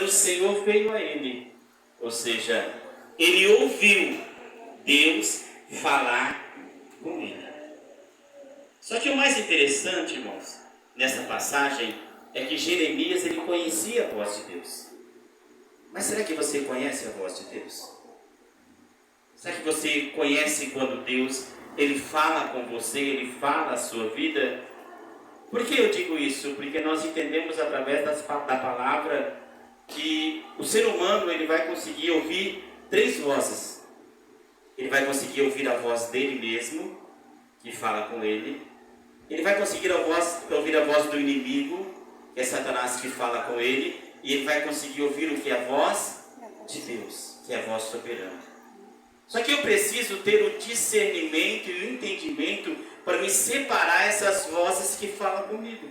do Senhor veio a ele. Ou seja, ele ouviu Deus falar com ele. Só que o mais interessante, irmãos, nessa passagem, é que Jeremias ele conhecia a voz de Deus. Mas será que você conhece a voz de Deus? Será que você conhece quando Deus ele fala com você, ele fala a sua vida? Por que eu digo isso? Porque nós entendemos através da palavra que o ser humano ele vai conseguir ouvir três vozes. Ele vai conseguir ouvir a voz dele mesmo, que fala com ele. Ele vai conseguir ouvir a voz do inimigo, que é Satanás, que fala com ele. E ele vai conseguir ouvir o que é a voz de Deus, que é a voz soberana. Só que eu preciso ter o discernimento e o entendimento para me separar essas vozes que falam comigo.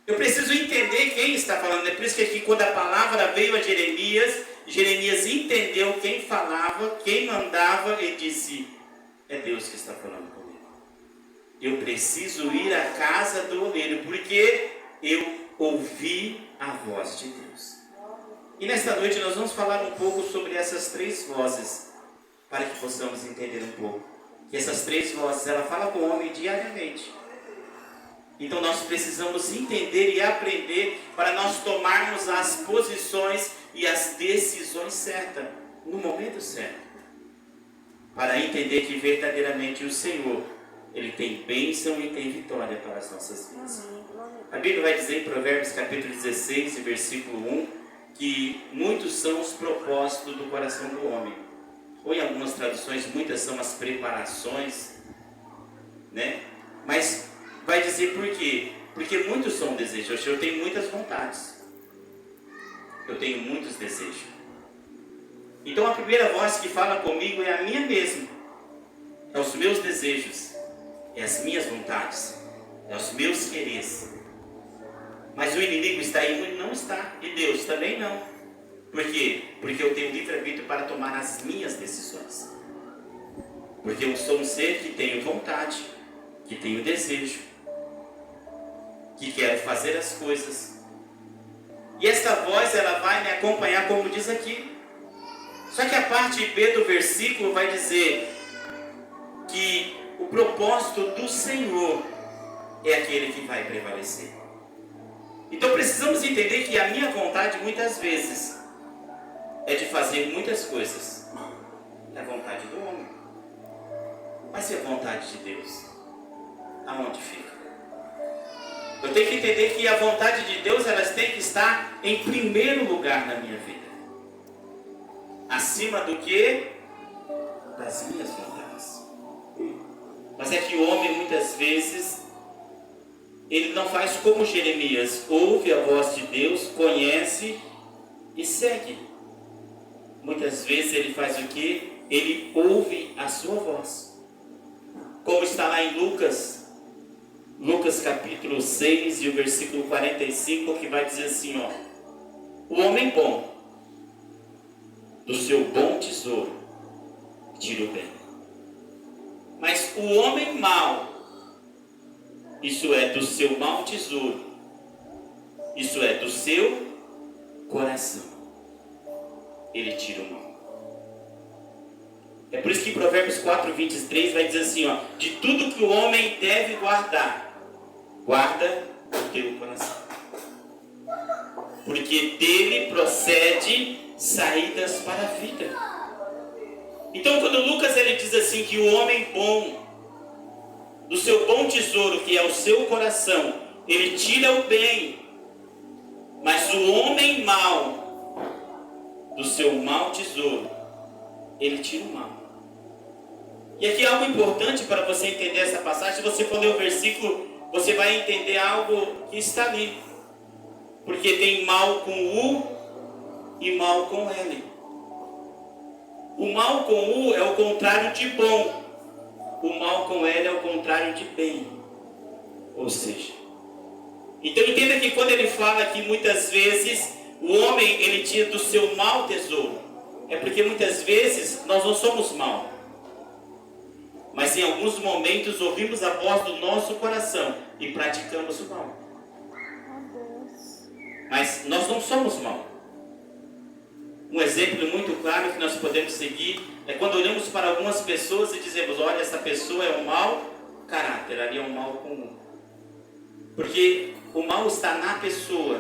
Eu preciso entender quem está falando. É por isso que aqui, quando a palavra veio a Jeremias, Jeremias entendeu quem falava, quem mandava, e disse: é Deus que está falando comigo. Eu preciso ir à casa do oleiro, porque eu ouvi a voz de Deus. E nesta noite nós vamos falar um pouco sobre essas três vozes, para que possamos entender um pouco. Que essas três vozes, ela fala com o homem diariamente. Então nós precisamos entender e aprender para nós tomarmos as posições e as decisões certas, no momento certo. Para entender que verdadeiramente o Senhor, Ele tem bênção e tem vitória para as nossas vidas. A Bíblia vai dizer em Provérbios capítulo 16, versículo 1, que muitos são os propósitos do coração do homem. Ou em algumas traduções, muitas são as preparações, né? Mas vai dizer por quê? Porque muitos são desejos. Eu tenho muitas vontades. Eu tenho muitos desejos. Então a primeira voz que fala comigo é a minha mesma. É os meus desejos. É as minhas vontades. É os meus quereres. Mas o inimigo está aí? Não está. E Deus também não. Por quê? Porque eu tenho livre-arbítrio para tomar as minhas decisões. Porque eu sou um ser que tenho vontade, que tenho desejo, que quero fazer as coisas. E esta voz, ela vai me acompanhar, como diz aqui. Só que a parte B do versículo vai dizer que o propósito do Senhor é aquele que vai prevalecer. Então precisamos entender que a minha vontade muitas vezes é de fazer muitas coisas. É a vontade do homem. Mas e a vontade de Deus? Aonde fica? Eu tenho que entender que a vontade de Deus, elas têm que estar em primeiro lugar na minha vida. Acima do que? Das minhas vontades. Mas é que o homem muitas vezes, ele não faz como Jeremias. Ouve a voz de Deus, conhece e segue. Muitas vezes ele faz o quê? Ele ouve a sua voz. Como está lá em Lucas capítulo 6 e o versículo 45, que vai dizer assim, ó: o homem bom, do seu bom tesouro, tira o bem. Mas o homem mau, isso é, do seu mau tesouro, isso é, do seu coração, ele tira o mal. É por isso que Provérbios 4, 23 vai dizer assim, ó: de tudo que o homem deve guardar, guarda o teu coração, porque dele procede saídas para a vida. Então quando Lucas ele diz assim que o homem bom, do seu bom tesouro, que é o seu coração, ele tira o bem, mas o homem mau, do seu mau tesouro, ele tira o mal. E aqui algo importante para você entender essa passagem. Se você for ler o versículo, você vai entender algo que está ali. Porque tem mal com U e mal com L. O mal com U é o contrário de bom. O mal com L é o contrário de bem. Ou seja, então entenda que quando ele fala que muitas vezes o homem ele tira do seu mau tesouro, é porque muitas vezes nós não somos maus, mas em alguns momentos ouvimos a voz do nosso coração e praticamos o mal. Mas nós não somos mal. Um exemplo muito claro que nós podemos seguir é quando olhamos para algumas pessoas e dizemos: olha, essa pessoa é um mau caráter, ali é um mal comum. Porque o mal está na pessoa.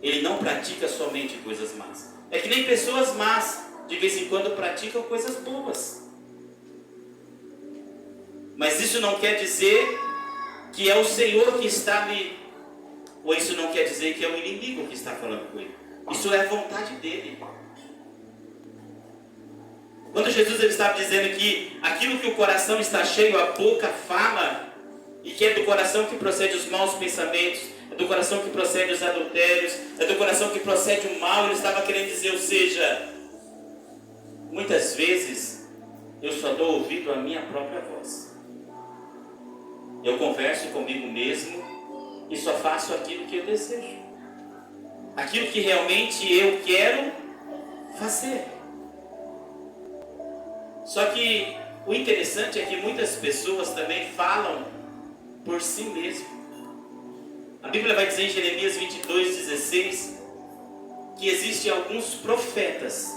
Ele não pratica somente coisas más. É que nem pessoas más, de vez em quando praticam coisas boas. Mas isso não quer dizer que é o Senhor que está ali. Ou isso não quer dizer que é o inimigo que está falando com ele. Isso é a vontade dele. Quando Jesus ele estava dizendo que aquilo que o coração está cheio, a boca fala, e que é do coração que procede os maus pensamentos, é do coração que procede os adultérios, é do coração que procede o mal, ele estava querendo dizer, ou seja, muitas vezes eu só dou ouvido à minha própria voz. Eu converso comigo mesmo e só faço aquilo que eu desejo, aquilo que realmente eu quero fazer. Só que o interessante é que muitas pessoas também falam por si mesmo. A Bíblia vai dizer em Jeremias 22:16 que existem alguns profetas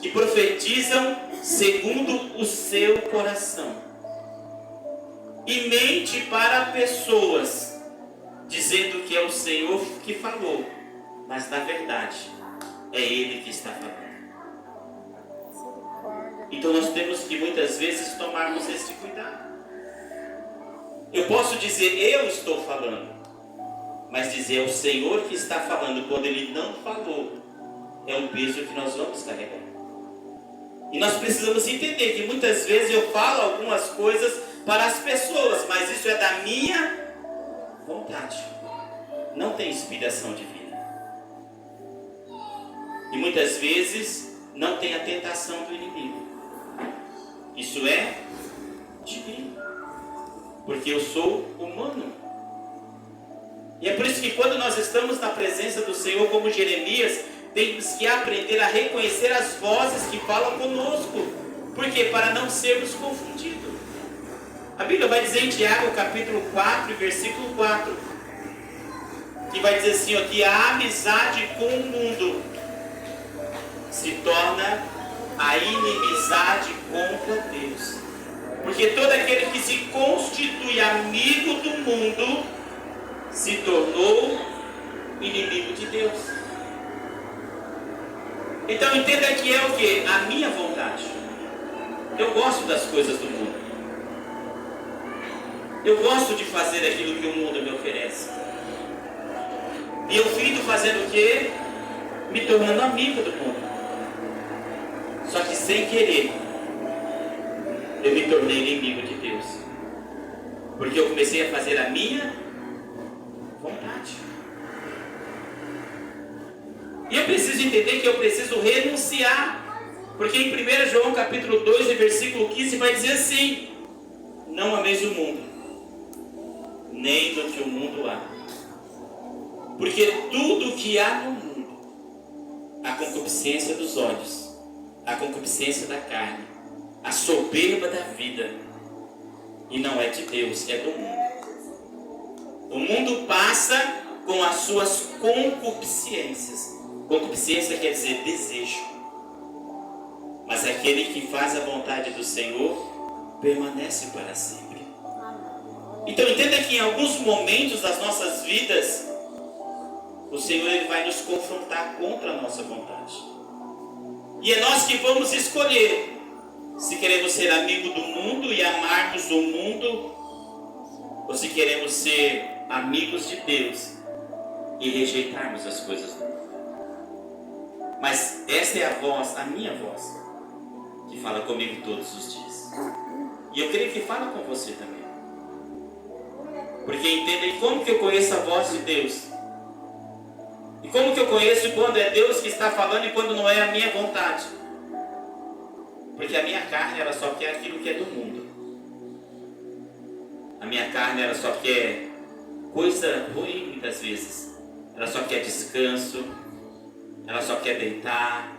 que profetizam segundo o seu coração e mente para pessoas, dizendo que é o Senhor que falou, mas na verdade é Ele que está falando. Então nós temos que muitas vezes tomarmos esse cuidado. Eu posso dizer eu estou falando, mas dizer é o Senhor que está falando quando Ele não falou, é um peso que nós vamos carregar. E nós precisamos entender que muitas vezes eu falo algumas coisas para as pessoas, mas isso é da minha vontade, não tem inspiração divina. E muitas vezes não tem a tentação do inimigo. Isso é divino, porque eu sou humano. E é por isso que quando nós estamos na presença do Senhor, como Jeremias, temos que aprender a reconhecer as vozes que falam conosco. Por quê? Para não sermos confundidos. A Bíblia vai dizer em Tiago capítulo 4, versículo 4, que vai dizer assim, ó, que a amizade com o mundo se torna a inimizade contra Deus. Porque todo aquele que se constitui amigo do mundo se tornou inimigo de Deus. Então entenda que é o que? A minha vontade. Eu gosto das coisas do mundo. Eu gosto de fazer aquilo que o mundo me oferece. E eu fico fazendo o quê? Me tornando amigo do mundo. Só que sem querer, eu me tornei inimigo de Deus. Porque eu comecei a fazer a minha vontade. E eu preciso entender que eu preciso renunciar. Porque em 1 João capítulo 2, versículo 15, vai dizer assim: não ameis o mundo, nem do que o mundo há. Porque tudo que há no mundo, a concupiscência dos olhos, a concupiscência da carne, a soberba da vida, e não é de Deus, é do mundo. O mundo passa com as suas concupiscências. Concupiscência quer dizer desejo. Mas aquele que faz a vontade do Senhor permanece para sempre. Então entenda que em alguns momentos das nossas vidas, o Senhor ele vai nos confrontar contra a nossa vontade. E é nós que vamos escolher se queremos ser amigo do mundo e amarmos o mundo, ou se queremos ser amigos de Deus e rejeitarmos as coisas do mundo. Mas esta é a voz, a minha voz, que fala comigo todos os dias. E eu creio que fala com você também. Porque entendem como que eu conheço a voz de Deus. E como que eu conheço quando é Deus que está falando e quando não é a minha vontade? Porque a minha carne ela só quer aquilo que é do mundo. A minha carne ela só quer coisa ruim muitas vezes. Ela só quer descanso. Ela só quer deitar.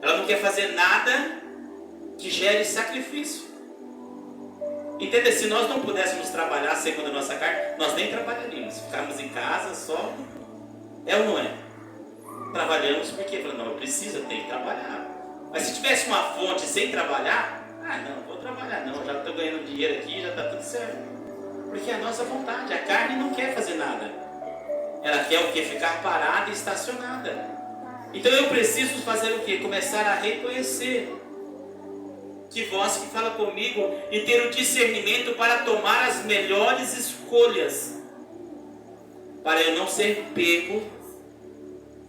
Ela não quer fazer nada que gere sacrifício. Entenda, se nós não pudéssemos trabalhar segundo a nossa carne, nós nem trabalharíamos. Ficarmos em casa só É ou não é? Trabalhamos porque não, eu preciso, eu tenho que trabalhar. Mas se tivesse uma fonte sem trabalhar, não vou trabalhar não, já estou ganhando dinheiro aqui, já está tudo certo. Porque é a nossa vontade, a carne não quer fazer nada. Ela quer o quê? Ficar parada e estacionada. Então eu preciso fazer o quê? Começar a reconhecer que voz que fala comigo e ter o discernimento para tomar as melhores escolhas, para eu não ser pego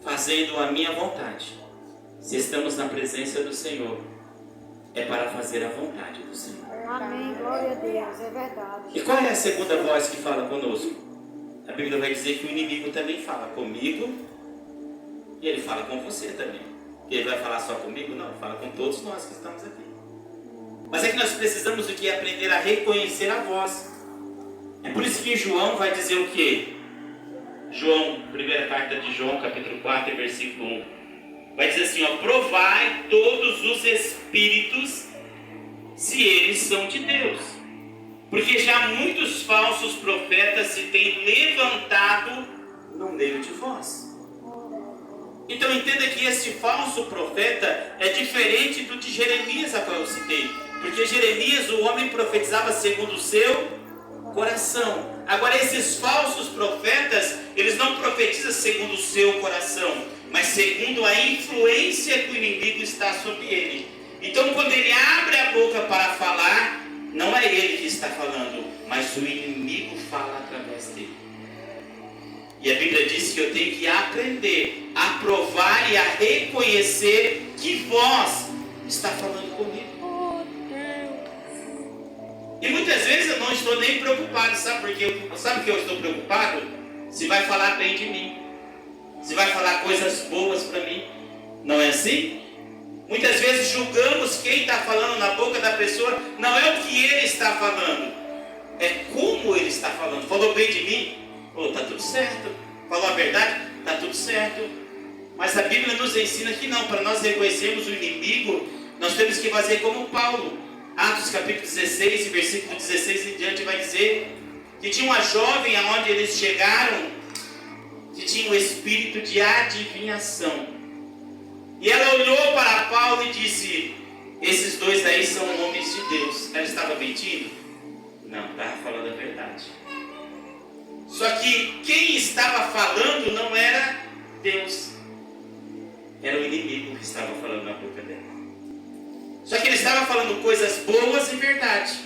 fazendo a minha vontade. Se estamos na presença do Senhor, é para fazer a vontade do Senhor. Amém, glória a Deus, é verdade. E qual é a segunda voz que fala conosco? A Bíblia vai dizer que o inimigo também fala comigo e ele fala com você também. Ele vai falar só comigo? Não, ele fala com todos nós que estamos aqui. Mas é que nós precisamos do que? Aprender a reconhecer a voz. É por isso que João vai dizer o quê? João, primeira carta de João, capítulo 4, versículo 1. Vai dizer assim, ó: provai todos os espíritos se eles são de Deus. Porque já muitos falsos profetas se têm levantado no meio de vós. Então entenda que esse falso profeta é diferente do de Jeremias, a qual eu citei. Porque Jeremias, o homem profetizava segundo o seu coração. Agora esses falsos profetas, eles não profetizam segundo o seu coração, mas segundo a influência que o inimigo está sobre ele. Então quando ele abre a boca para falar, não é ele que está falando, mas o inimigo fala através dele. E a Bíblia diz que eu tenho que aprender a provar e a reconhecer que voz está falando comigo. E muitas vezes eu não estou nem preocupado, sabe por quê? Sabe que eu estou preocupado? Se vai falar bem de mim, se vai falar coisas boas para mim. Não é assim? Muitas vezes julgamos quem está falando na boca da pessoa, não é o que ele está falando, é como ele está falando. Falou bem de mim? Está tudo certo. Falou a verdade? Está tudo certo. Mas a Bíblia nos ensina que não, para nós reconhecermos o inimigo, nós temos que fazer como Paulo. Atos capítulo 16, versículo 16 em diante vai dizer que tinha uma jovem aonde eles chegaram que tinha um espírito de adivinhação. E ela olhou para Paulo e disse: esses dois aí são homens de Deus. Ela estava mentindo? Não, estava falando a verdade. Só que quem estava falando não era Deus, era o inimigo que estava falando na boca dela. Só que ele estava falando coisas boas e verdade.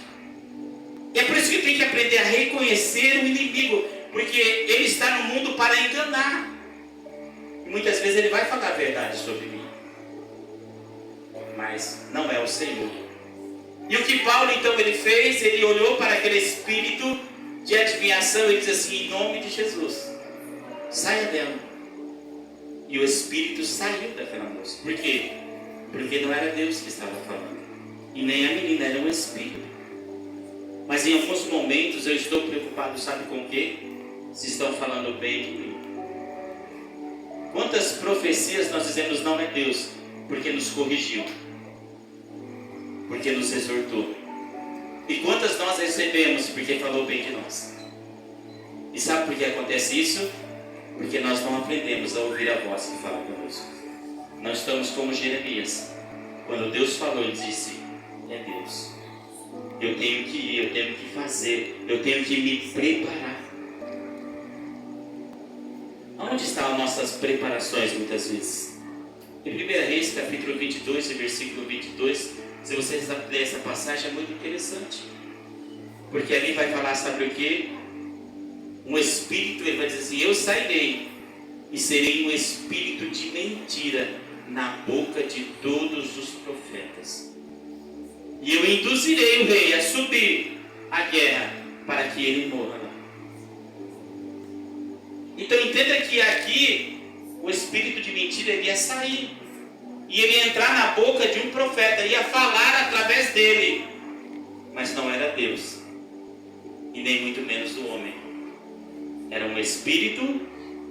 E é por isso que tem que aprender a reconhecer o inimigo, porque ele está no mundo para enganar. E muitas vezes ele vai falar a verdade sobre mim, mas não é o Senhor. E o que Paulo então ele fez? Ele olhou para aquele espírito de adivinhação e disse assim: em nome de Jesus, saia dela. E o espírito saiu daquela moça. Por quê? Porque não era Deus que estava falando, e nem a menina, era um espírito. Mas em alguns momentos eu estou preocupado, sabe com o quê? Se estão falando bem de mim. Quantas profecias nós dizemos não é Deus, porque nos corrigiu, porque nos exortou. E quantas nós recebemos porque falou bem de nós. E sabe por que acontece isso? Porque nós não aprendemos a ouvir a voz que fala conosco. Nós estamos como Jeremias. Quando Deus falou, ele disse: é Deus. Eu tenho que ir, eu tenho que fazer, eu tenho que me preparar. Onde estão as nossas preparações muitas vezes? Em 1 Reis, capítulo 22, versículo 22, se vocês lerem essa passagem, é muito interessante. Porque ali vai falar, sabe o que? Um espírito, ele vai dizer assim: eu sairei e serei um espírito de mentira na boca de todos os profetas. E eu induzirei o rei a subir a guerra para que ele morra lá. Então entenda que aqui o espírito de mentira ele ia sair e ele ia entrar na boca de um profeta, ia falar através dele, mas não era Deus e nem muito menos do homem. Era um espírito,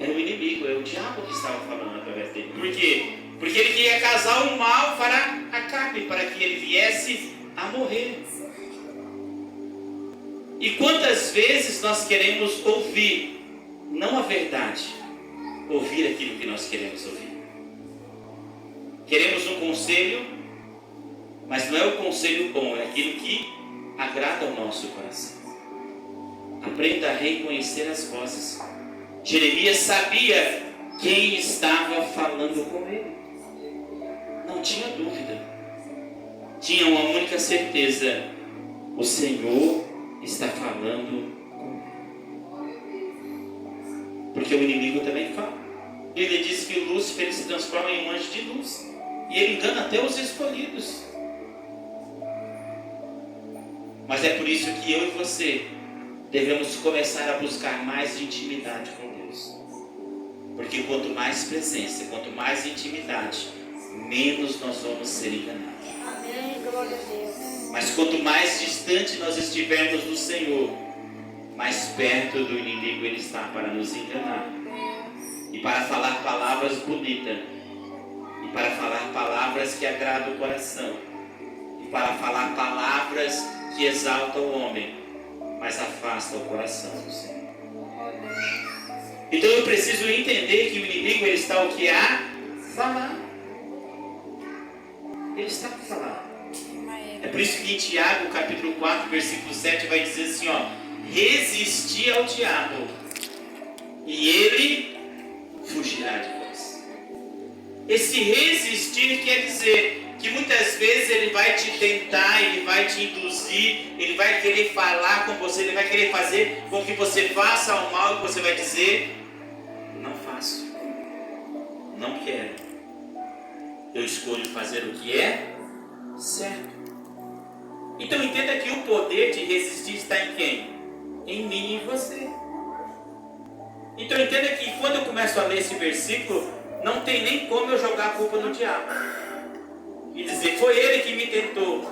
era um inimigo, era o diabo que estava falando através dele. Por quê? Porque ele queria causar o mal para Acabe, para que ele viesse a morrer. E quantas vezes nós queremos ouvir não a verdade, ouvir aquilo que nós queremos ouvir. Queremos um conselho, mas não é o conselho bom, é aquilo que agrada ao nosso coração. Aprenda a reconhecer as vozes. Jeremias sabia quem estava falando com ele. Não tinha dúvida. Tinha uma única certeza: o Senhor está falando com ele. Porque o inimigo também fala. Ele diz que o Lúcifer se transforma em um anjo de luz. E ele engana até os escolhidos. Mas é por isso que eu e você devemos começar a buscar mais intimidade com Deus. Porque quanto mais presença, quanto mais intimidade, menos nós vamos ser enganados. Amém, glória a Deus. Mas quanto mais distante nós estivermos do Senhor, mais perto do inimigo ele está para nos enganar. E para falar palavras bonitas. E para falar palavras que agradam o coração. E para falar palavras que exaltam o homem, mas afastam o coração do Senhor. Então eu preciso entender que o inimigo ele está o que? A falar. Ele está a falar. É por isso que em Tiago, capítulo 4, versículo 7, vai dizer assim, ó: resistir ao diabo, e ele fugirá de vós. Esse resistir quer dizer que muitas vezes ele vai te tentar, ele vai te induzir, ele vai querer falar com você, ele vai querer fazer com que você faça o mal, e você vai dizer: não faço, não quero, eu escolho fazer o que é certo. Então entenda que o poder de resistir está em quem? Em mim e em você. Então entenda que quando eu começo a ler esse versículo, não tem nem como eu jogar a culpa no diabo e dizer: foi ele que me tentou.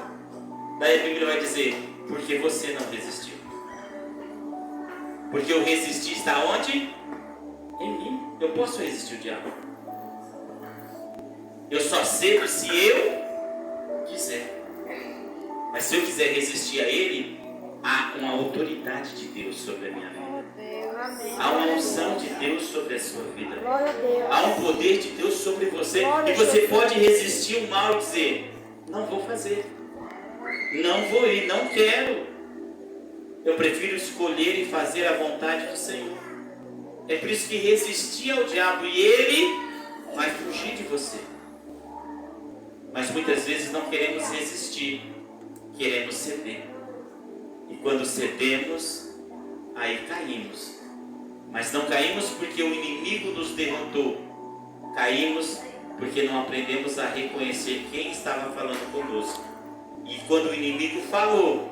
Daí a Bíblia vai dizer: porque você não resistiu. Porque o resistir está onde? Em mim. Eu posso resistir o diabo. Eu só cedo se eu quiser. Mas se eu quiser resistir a ele, há uma autoridade de Deus sobre a minha vida. Há uma unção de Deus sobre a sua vida. Há um poder de Deus sobre você. E você pode resistir o mal e dizer: não vou fazer, não vou ir, não quero. Eu prefiro escolher e fazer a vontade do Senhor. É por isso que resistir ao diabo, e ele vai fugir de você. Mas muitas vezes não queremos resistir, queremos ceder. E quando cedemos, aí caímos. Mas não caímos porque o inimigo nos derrotou. Caímos porque não aprendemos a reconhecer quem estava falando conosco. E quando o inimigo falou,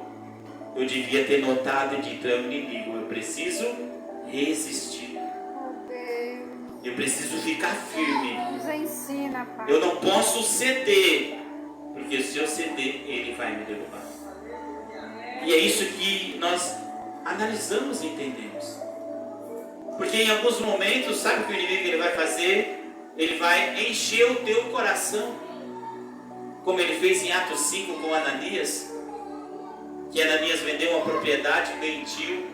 eu devia ter notado e dito: é o inimigo, eu preciso resistir. Eu preciso ficar firme. Nos ensina, Pai. Eu não posso ceder, porque se eu ceder, ele vai me derrubar. E é isso que nós analisamos e entendemos. Porque em alguns momentos, sabe o que o inimigo ele vai fazer? Ele vai encher o teu coração, como ele fez em Atos 5 com Ananias. Que Ananias vendeu uma propriedade, mentiu,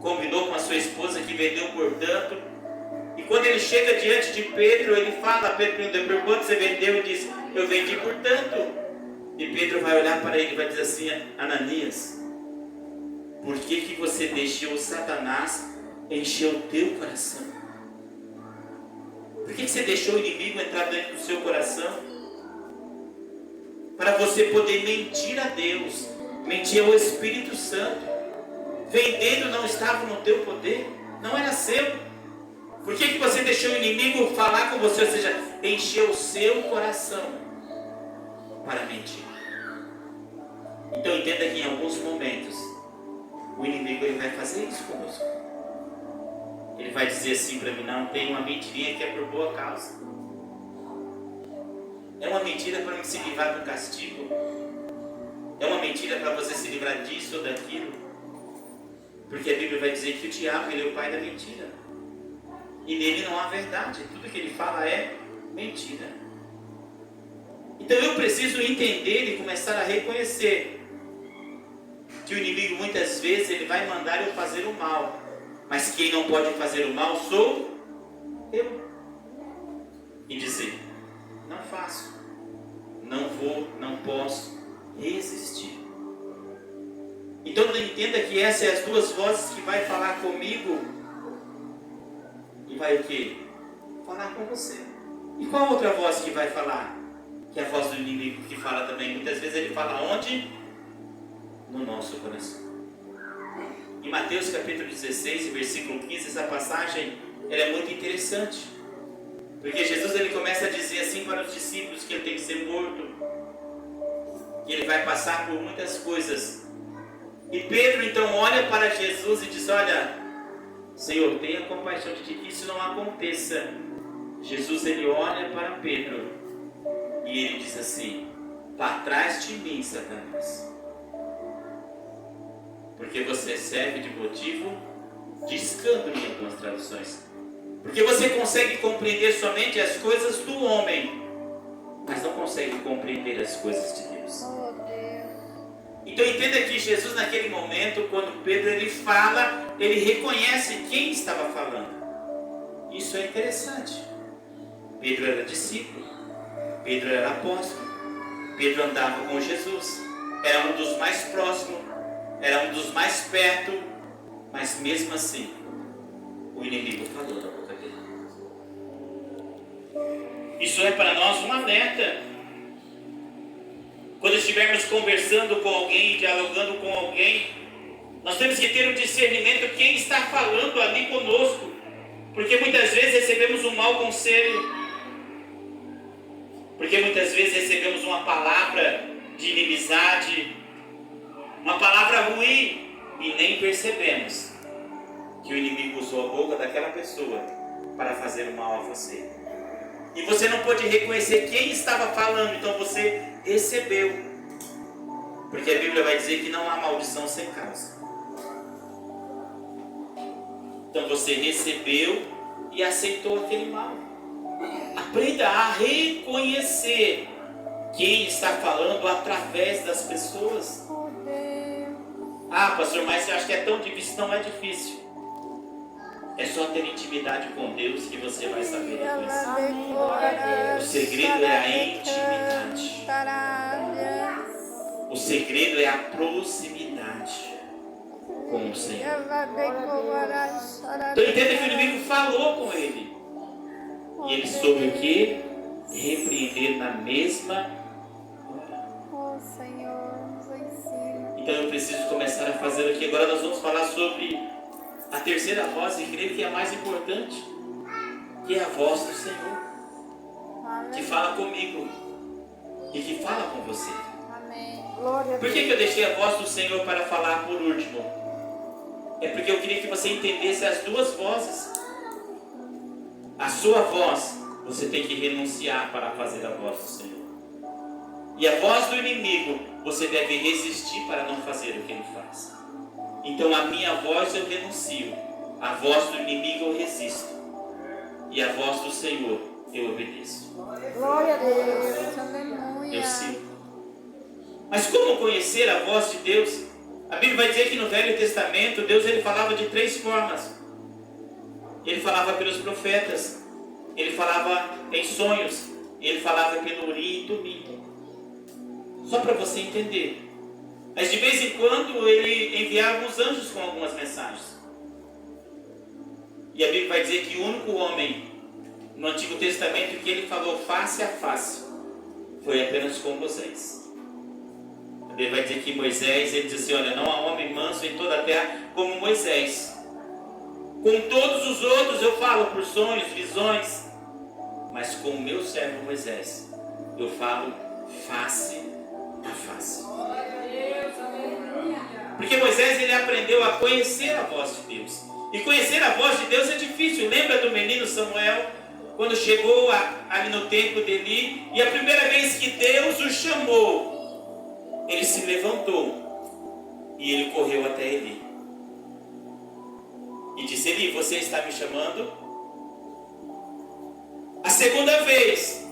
combinou com a sua esposa que vendeu por tanto. E quando ele chega diante de Pedro, ele fala: Pedro pergunta: por quanto você vendeu? E diz: eu vendi por tanto. E Pedro vai olhar para ele e vai dizer assim: Ananias, por que você deixou Satanás encher o teu coração? Por que você deixou o inimigo entrar dentro do seu coração? Para você poder mentir a Deus, mentir ao Espírito Santo. Vendendo não estava no teu poder, não era seu. Por que você deixou o inimigo falar com você, ou seja, encher o seu coração para mentir? Então entenda que em alguns momentos o inimigo ele vai fazer isso conosco. Ele vai dizer assim para mim: não, tem uma mentirinha que é por boa causa. É uma mentira para me se livrar do castigo. É uma mentira para você se livrar disso ou daquilo. Porque a Bíblia vai dizer que o diabo ele é o pai da mentira. E nele não há verdade. Tudo que ele fala é mentira. Então eu preciso entender e começar a reconhecer que o inimigo muitas vezes ele vai mandar eu fazer o mal. Mas quem não pode fazer o mal sou e dizer: não faço, não vou, não posso resistir. Então entenda que essas são as duas vozes que vai falar comigo e vai o quê? Falar com você. E qual outra voz que vai falar? Que é a voz do inimigo, que fala também. Muitas vezes ele fala onde? No nosso coração. Em Mateus capítulo 16, versículo 15, essa passagem ela é muito interessante. Porque Jesus ele começa a dizer assim para os discípulos que ele tem que ser morto, que ele vai passar por muitas coisas. E Pedro então olha para Jesus e diz: olha, Senhor, tenha compaixão de ti, que isso não aconteça. Jesus ele olha para Pedro e ele diz assim: para trás de mim, Satanás, porque você serve de motivo de escândalo em algumas traduções. Porque você consegue compreender somente as coisas do homem, mas não consegue compreender as coisas de Deus. Oh, Deus. Então entenda que Jesus naquele momento, quando Pedro ele fala, ele reconhece quem estava falando. Isso é interessante. Pedro era discípulo, Pedro era apóstolo, Pedro andava com Jesus, era um dos mais próximos, era um dos mais perto, mas mesmo assim, o inimigo falou da boca dele. Isso é para nós um alerta. Quando estivermos conversando com alguém, dialogando com alguém, nós temos que ter um discernimento quem está falando ali conosco, porque muitas vezes recebemos um mau conselho, porque muitas vezes recebemos uma palavra de inimizade, uma palavra ruim, e nem percebemos que o inimigo usou a boca daquela pessoa para fazer o mal a você. E você não pôde reconhecer quem estava falando, então você recebeu. Porque a Bíblia vai dizer que não há maldição sem causa. Então você recebeu e aceitou aquele mal. Aprenda a reconhecer quem está falando através das pessoas. Oh, Deus. Ah, pastor, mas eu acho que é tão difícil. Não é difícil. É só ter intimidade com Deus que você vai saber reconhecer. O segredo é a intimidade. O segredo é a proximidade com o Senhor. Então entenda que o inimigo falou com ele. E ele soube o que? Repreender na mesma hora. Oh, Senhor, nos ensina. Então eu preciso começar a fazer aqui. Agora nós vamos falar sobre a terceira voz, e creio que é a mais importante, que é a voz do Senhor, que fala comigo e que fala com você. Amém. Glória a Por que eu deixei a voz do Senhor para falar por último? É porque eu queria que você entendesse as duas vozes. A sua voz, você tem que renunciar para fazer a voz do Senhor. E a voz do inimigo, você deve resistir para não fazer o que ele faz. Então a minha voz eu renuncio, a voz do inimigo eu resisto, e a voz do Senhor eu obedeço. Glória a Deus. Aleluia. Eu sigo. Mas como conhecer a voz de Deus? A Bíblia vai dizer que no Velho Testamento Deus ele falava de três formas. Ele falava pelos profetas, ele falava em sonhos, ele falava pelo Urim e Tumim. Só para você entender. Mas de vez em quando ele enviava os anjos com algumas mensagens. E a Bíblia vai dizer que o único homem no Antigo Testamento que ele falou face a face foi apenas com Moisés. A Bíblia vai dizer que Moisés, ele diz assim: olha, não há homem manso em toda a terra como Moisés. Com todos os outros eu falo por sonhos, visões, mas com o meu servo Moisés eu falo face a face. Porque Moisés ele aprendeu a conhecer a voz de Deus. E conhecer a voz de Deus é difícil. Lembra do menino Samuel? Quando chegou ali no templo de Eli, e a primeira vez que Deus o chamou, ele se levantou e ele correu até Eli. E disse: Eli, você está me chamando? A segunda vez,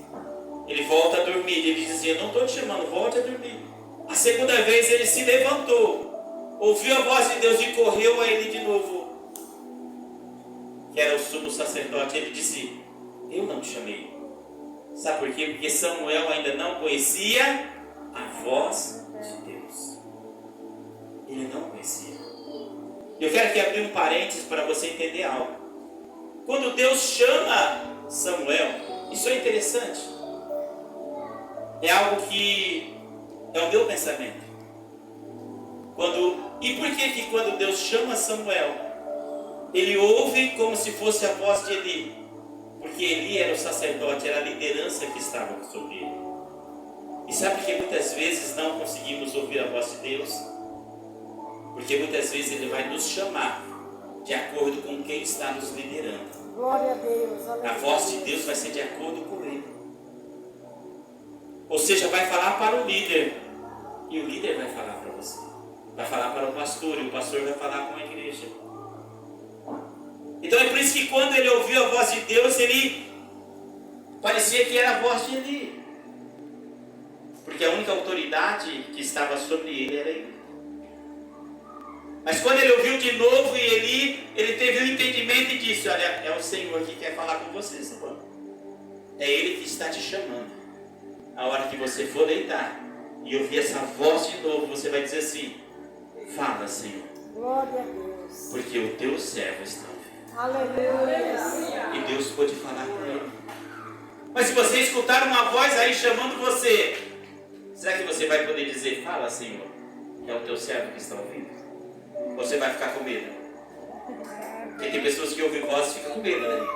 ele volta a dormir. Ele diz assim: eu não estou te chamando, volte a dormir. A segunda vez ele se levantou, ouviu a voz de Deus e correu a ele de novo. que era o sumo sacerdote, ele disse: eu não te chamei. Sabe por quê? Porque Samuel ainda não conhecia a voz de Deus. Ele não conhecia. Eu quero aqui abrir um parênteses para você entender algo. Quando Deus chama Samuel, isso é interessante. É algo que é o meu pensamento. E por que quando Deus chama Samuel, ele ouve como se fosse a voz de Eli? Porque Eli era o sacerdote, era a liderança que estava sobre ele. E sabe que muitas vezes não conseguimos ouvir a voz de Deus? Porque muitas vezes Ele vai nos chamar de acordo com quem está nos liderando. Glória a Deus. A voz de Deus vai ser de acordo com Ele. Ou seja, vai falar para o líder. E o líder vai falar para você. Vai falar para o pastor. E o pastor vai falar com a igreja. Então é por isso que quando ele ouviu a voz de Deus, ele parecia que era a voz de Eli. Porque a única autoridade que estava sobre ele era ele. Mas quando ele ouviu de novo e ele teve um entendimento e disse: olha, é o Senhor que quer falar com você, Samuel. É Ele que está te chamando. A hora que você for deitar e ouvir essa voz de novo, você vai dizer assim: fala, Senhor. Glória a Deus. Porque o teu servo está ouvindo. Aleluia. E Deus pôde falar com ele. Mas se você escutar uma voz aí chamando você, será que você vai poder dizer: fala, Senhor, é o teu servo que está ouvindo? Você vai ficar com medo? Porque tem pessoas que ouvem voz e ficam com medo, né?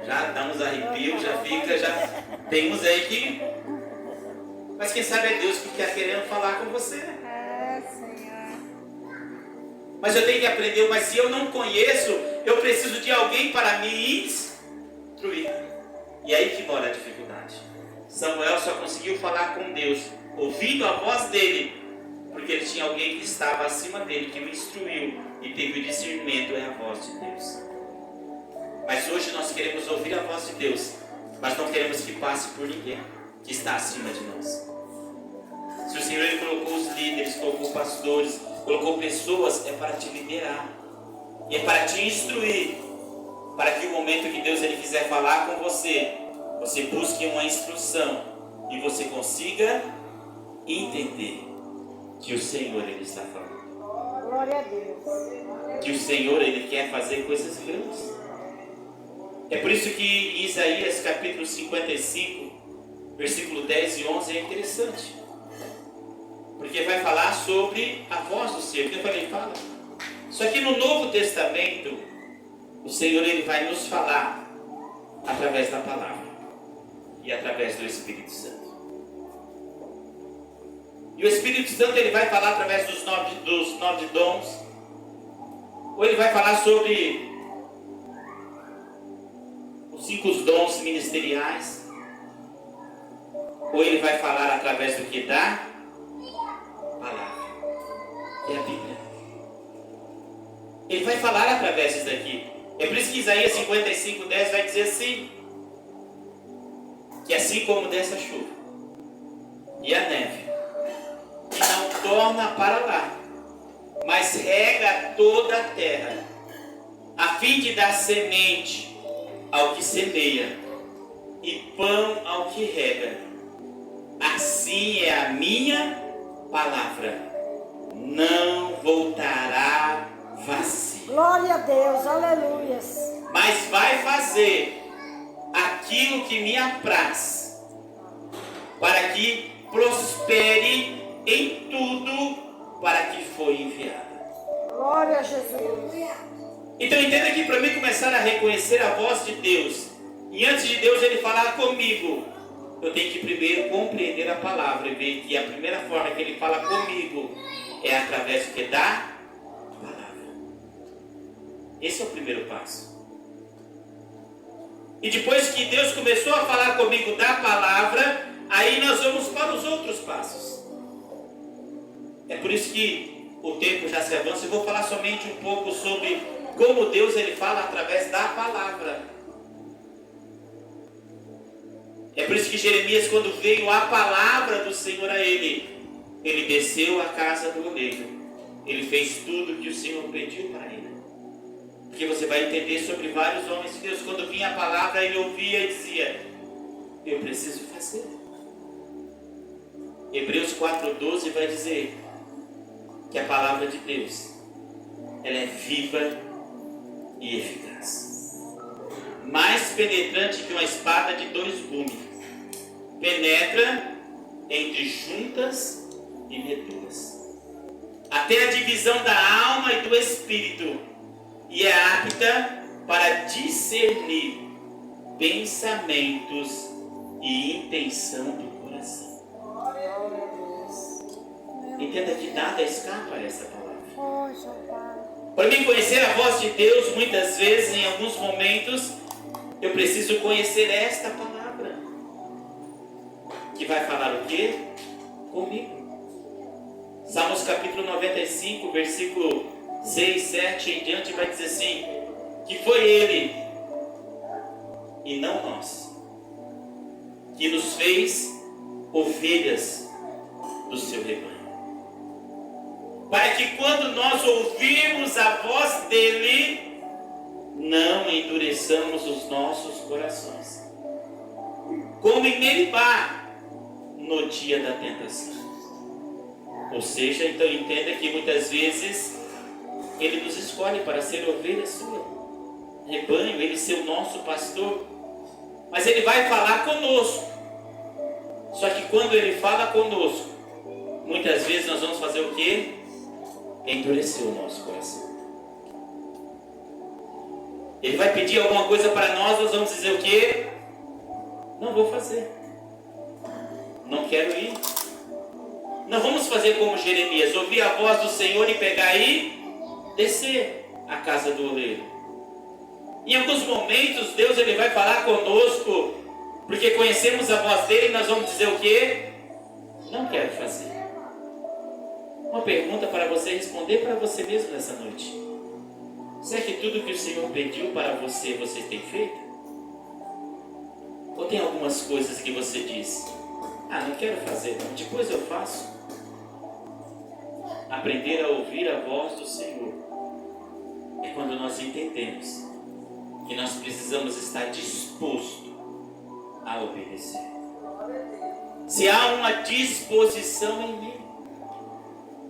Já dá uns arrepios, já tem uns aí que... Mas quem sabe é Deus que quer querendo falar com você, né? É, Senhor. Mas eu tenho que aprender, mas se eu não conheço, eu preciso de alguém para me instruir. E aí que mora a dificuldade. Samuel só conseguiu falar com Deus, ouvindo a voz dele, porque ele tinha alguém que estava acima dele, que o instruiu e teve o discernimento, é a voz de Deus. Mas hoje nós queremos ouvir a voz de Deus, mas não queremos que passe por ninguém que está acima de nós. Se o Senhor ele colocou os líderes, colocou pastores, colocou pessoas, é para te liderar, e é para te instruir, para que o momento que Deus ele quiser falar com você, você busque uma instrução e você consiga entender que o Senhor ele está falando. Glória a Deus. Que o Senhor ele quer fazer coisas grandes. É por isso que Isaías capítulo 55, versículo 10 e 11 é interessante. Porque vai falar sobre a voz do Senhor. Que eu falei, fala. Só que no Novo Testamento, o Senhor ele vai nos falar através da palavra e através do Espírito Santo. E o Espírito Santo ele vai falar através dos nove dons, ou ele vai falar sobre os 5 dons ministeriais, ou ele vai falar através do que? Da palavra, que é a Bíblia. Ele vai falar através disso daqui. É por isso que Isaías 55, 10 vai dizer assim: que assim como desce a chuva e a neve, que não torna para lá, mas rega toda a terra, a fim de dar semente ao que semeia e pão ao que rega, assim é a minha palavra, não voltará vazia. Glória a Deus, aleluia. Mas vai fazer aquilo que me apraz, para que prospere em tudo para que foi enviada. Glória a Jesus. Então entenda que para mim começar a reconhecer a voz de Deus, e antes de Deus ele falar comigo, eu tenho que primeiro compreender a palavra e ver que a primeira forma que ele fala comigo é através do que? Da palavra. Esse é o primeiro passo. E depois que Deus começou a falar comigo da palavra, aí nós vamos para os outros passos. É por isso que o tempo já se avança. Eu vou falar somente um pouco sobre como Deus ele fala através da palavra. É por isso que Jeremias, quando veio a palavra do Senhor a ele desceu à casa do oleiro. Ele fez tudo que o Senhor pediu para ele. Porque você vai entender sobre vários homens de Deus. Quando vinha a palavra, ele ouvia e dizia: eu preciso fazer. Hebreus 4,12 vai dizer que a palavra de Deus, ela é viva e eficaz, mais penetrante que uma espada de 2 gumes, penetra entre juntas e medulas, até a divisão da alma e do espírito, e é apta para discernir pensamentos e intenção do coração. Entenda que nada escapa a essa palavra. Para mim conhecer a voz de Deus, muitas vezes, em alguns momentos, eu preciso conhecer esta palavra, que vai falar o quê? Comigo. Salmos capítulo 95, versículo 6, 7 em diante, vai dizer assim: que foi Ele, e não nós, que nos fez ovelhas do seu rebanho, para que quando nós ouvirmos a voz dele, não endureçamos os nossos corações, como em Meribá, no dia da tentação. Ou seja, então entenda que muitas vezes ele nos escolhe para ser ovelha sua, rebanho, ele ser o nosso pastor, mas ele vai falar conosco. Só que quando ele fala conosco, muitas vezes nós vamos fazer o quê? Endurecer o nosso coração. Ele vai pedir alguma coisa para nós vamos dizer o quê? Não vou fazer, não quero ir. Não vamos fazer como Jeremias, ouvir a voz do Senhor e pegar e descer a casa do oleiro. Em alguns momentos Deus ele vai falar conosco, porque conhecemos a voz dele, e nós vamos dizer o quê? Não quero fazer. Uma pergunta para você responder para você mesmo nessa noite: será que tudo que o Senhor pediu para você, você tem feito? Ou tem algumas coisas que você diz: não quero fazer, não, depois eu faço? Aprender a ouvir a voz do Senhor é quando nós entendemos que nós precisamos estar disposto a obedecer. Se há uma disposição em mim,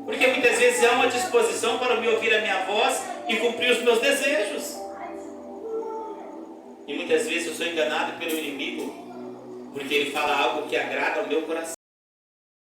porque muitas vezes há uma disposição para me ouvir a minha voz e cumprir os meus desejos, e muitas vezes eu sou enganado pelo inimigo, porque ele fala algo que agrada ao meu coração.